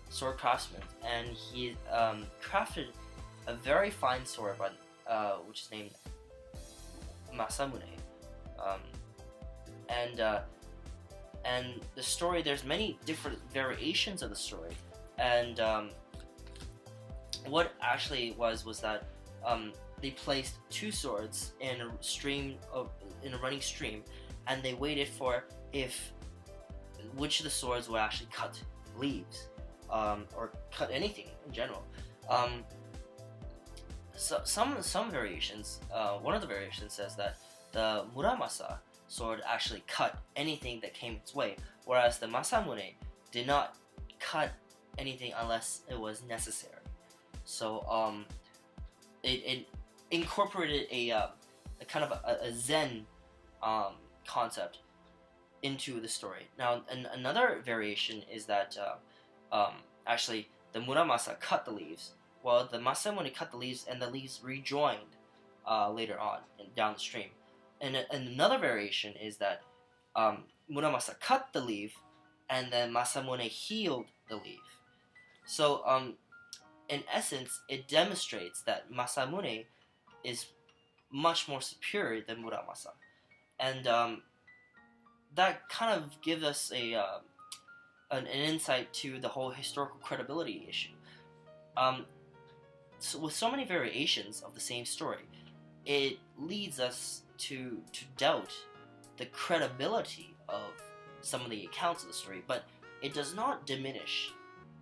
sword craftsman, and he crafted a very fine sword, which is named Masamune. Um, and the story, there's many different variations of the story, and what actually was that they placed two swords in a running stream, and they waited for which of the swords would actually cut leaves, or cut anything in general. So some variations, one of the variations says that the Muramasa sword actually cut anything that came its way, whereas the Masamune did not cut anything unless it was necessary. So it incorporated a kind of a Zen concept into the story. Now, another variation is that actually the Muramasa cut the leaves, while the Masamune cut the leaves, and the leaves rejoined later on down the stream. And another variation is that Muramasa cut the leaf, and then Masamune healed the leaf. So in essence, it demonstrates that Masamune is much more superior than Muramasa, and that kind of gives us an insight to the whole historical credibility issue. So with so many variations of the same story, it leads us to doubt the credibility of some of the accounts of the story, but it does not diminish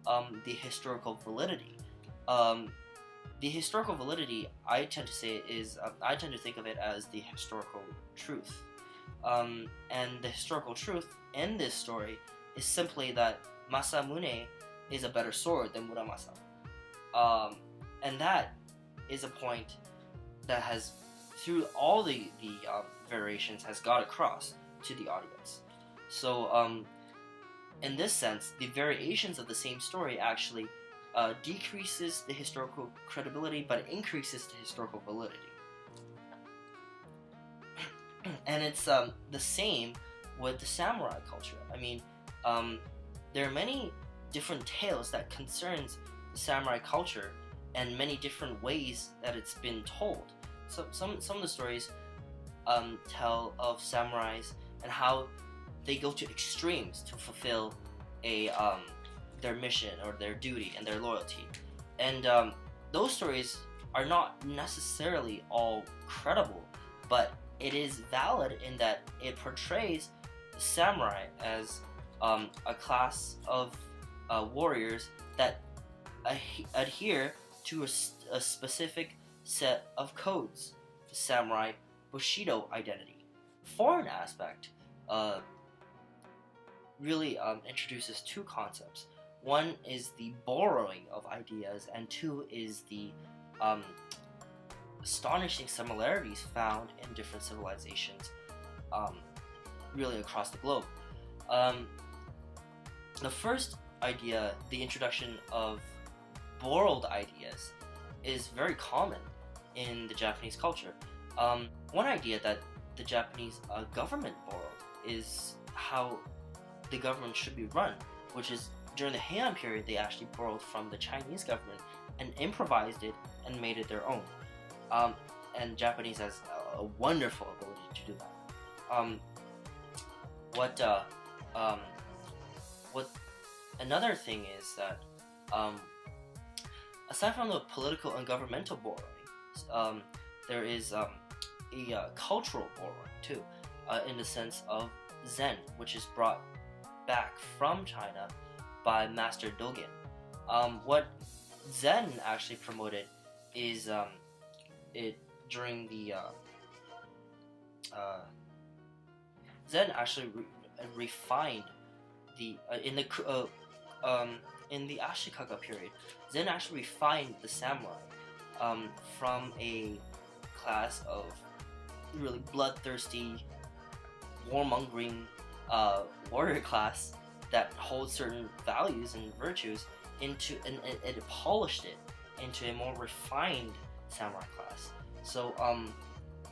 the historical validity. The historical validity, I tend to say, is I tend to think of it as the historical truth. And the historical truth in this story is simply that Masamune is a better sword than Muramasa. And that is a point that has, through all the variations, has got across to the audience. So in this sense, the variations of the same story actually decreases the historical credibility, but increases the historical validity. And it's the same with the samurai culture. I mean, there are many different tales that concerns the samurai culture, and many different ways that it's been told. So some of the stories tell of samurais and how they go to extremes to fulfill their mission or their duty and their loyalty. And those stories are not necessarily all credible, but it is valid in that it portrays the samurai as a class of warriors that adhere to a specific set of codes, the samurai Bushido identity. Foreign aspect really introduces two concepts. One is the borrowing of ideas, and two is the astonishing similarities found in different civilizations really across the globe. The first idea, the introduction of borrowed ideas, is very common in the Japanese culture. One idea that the Japanese government borrowed is how the government should be run, which is during the Heian period they actually borrowed from the Chinese government and improvised it and made it their own. And Japanese has a wonderful ability to do that. What another thing is that aside from the political and governmental borrowing, there is a cultural borrowing too, in the sense of Zen, which is brought back from China by Master Dogen. What Zen actually promoted is it during the Zen actually refined the in the Ashikaga period. Zen actually refined the samurai from a class of really bloodthirsty, warmongering warrior class that holds certain values and virtues into, and it polished it into a more refined samurai class. So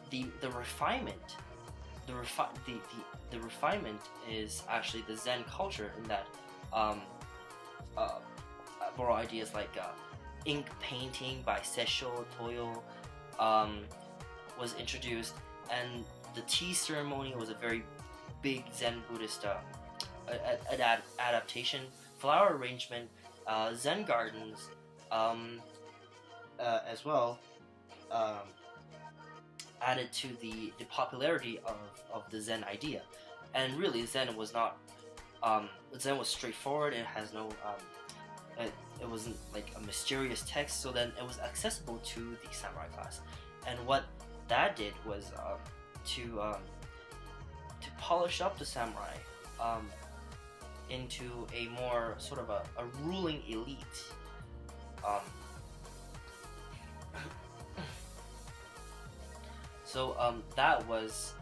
the refinement, the refinement is actually the Zen culture, in that borrow ideas like ink painting by Seisho Toyo was introduced, and the tea ceremony was a very big Zen Buddhist adaptation. Flower arrangement, Zen gardens, as well, added to the popularity of the Zen idea. And really, Zen was not. Zen was straightforward. It has no. It wasn't like a mysterious text, so then it was accessible to the samurai class. And what that did was to polish up the samurai into a more sort of a ruling elite. So that was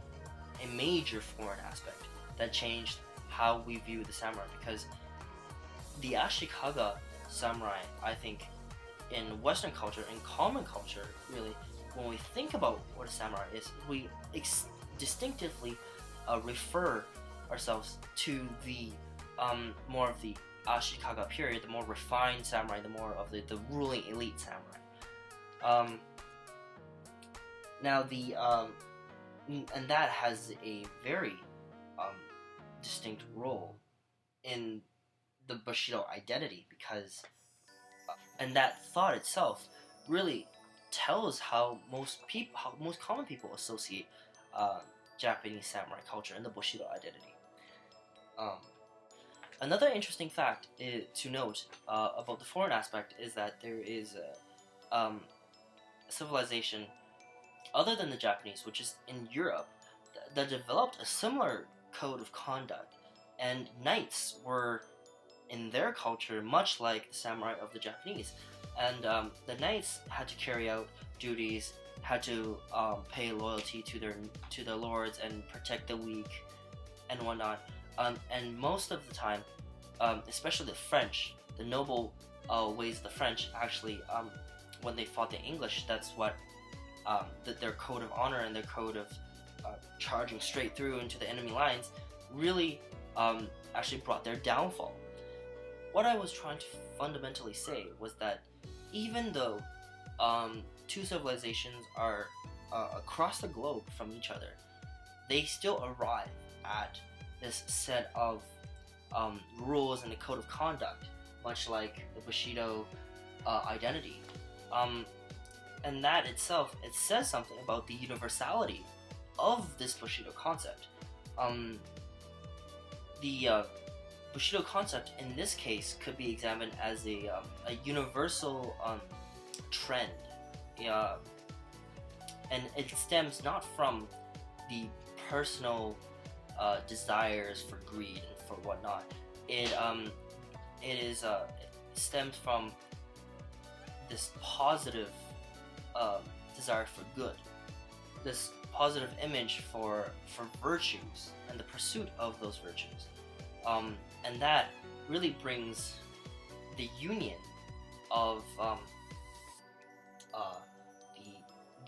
a major foreign aspect that changed how we view the samurai, because the Ashikaga samurai, I think, in Western culture, in common culture, really, when we think about what a samurai is, we distinctively refer ourselves to the more of the Ashikaga period, the more refined samurai, the more of the ruling elite samurai. Now and that has a very distinct role in the Bushido identity, because and that thought itself really tells how most common people associate Japanese samurai culture and the Bushido identity. Another interesting fact to note about the foreign aspect is that there is a civilization other than the Japanese, which is in Europe, that developed a similar code of conduct, and knights were, in their culture, much like the samurai of the Japanese, and the knights had to carry out duties, had to pay loyalty to their lords and protect the weak and whatnot. And most of the time, especially the French, the noble ways of the French, actually, when they fought the English, that's what their code of honor and their code of charging straight through into the enemy lines really actually brought their downfall. What I was trying to fundamentally say was that even though two civilizations are across the globe from each other, they still arrive at this set of rules and a code of conduct, much like the Bushido identity. And that itself, it says something about the universality of this Bushido concept. The Bushido concept in this case could be examined as a universal trend, and it stems not from the personal desires for greed and for whatnot. It stems from this positive desire for good, this positive image for virtues and the pursuit of those virtues, and that really brings the union of the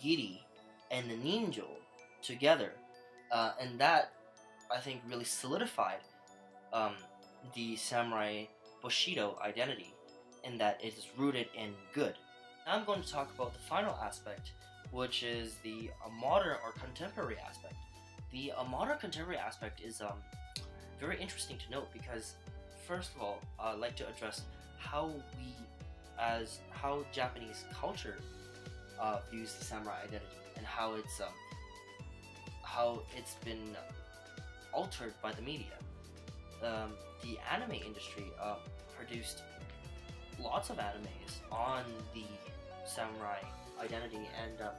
Giri and the Ninjo together, and that, I think, really solidified the samurai Bushido identity, in that it is rooted in good. Now I'm going to talk about the final aspect, which is the modern or contemporary aspect. The modern contemporary aspect is very interesting to note, because first of all, I'd like to address how Japanese culture views the samurai identity, and how it's been altered by the media. The anime industry produced lots of animes on the samurai identity, and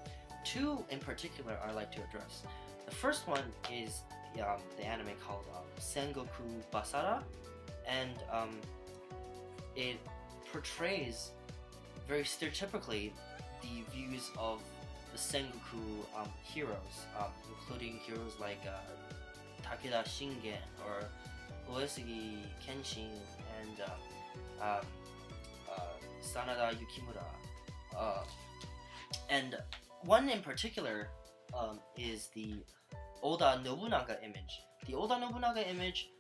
two in particular I like to address. The first one is the anime called Sengoku Basara, and it portrays very stereotypically the views of the Sengoku heroes, including heroes like Takeda Shingen or Uesugi Kenshin and Sanada Yukimura. And one in particular is the Oda Nobunaga image. The Oda Nobunaga image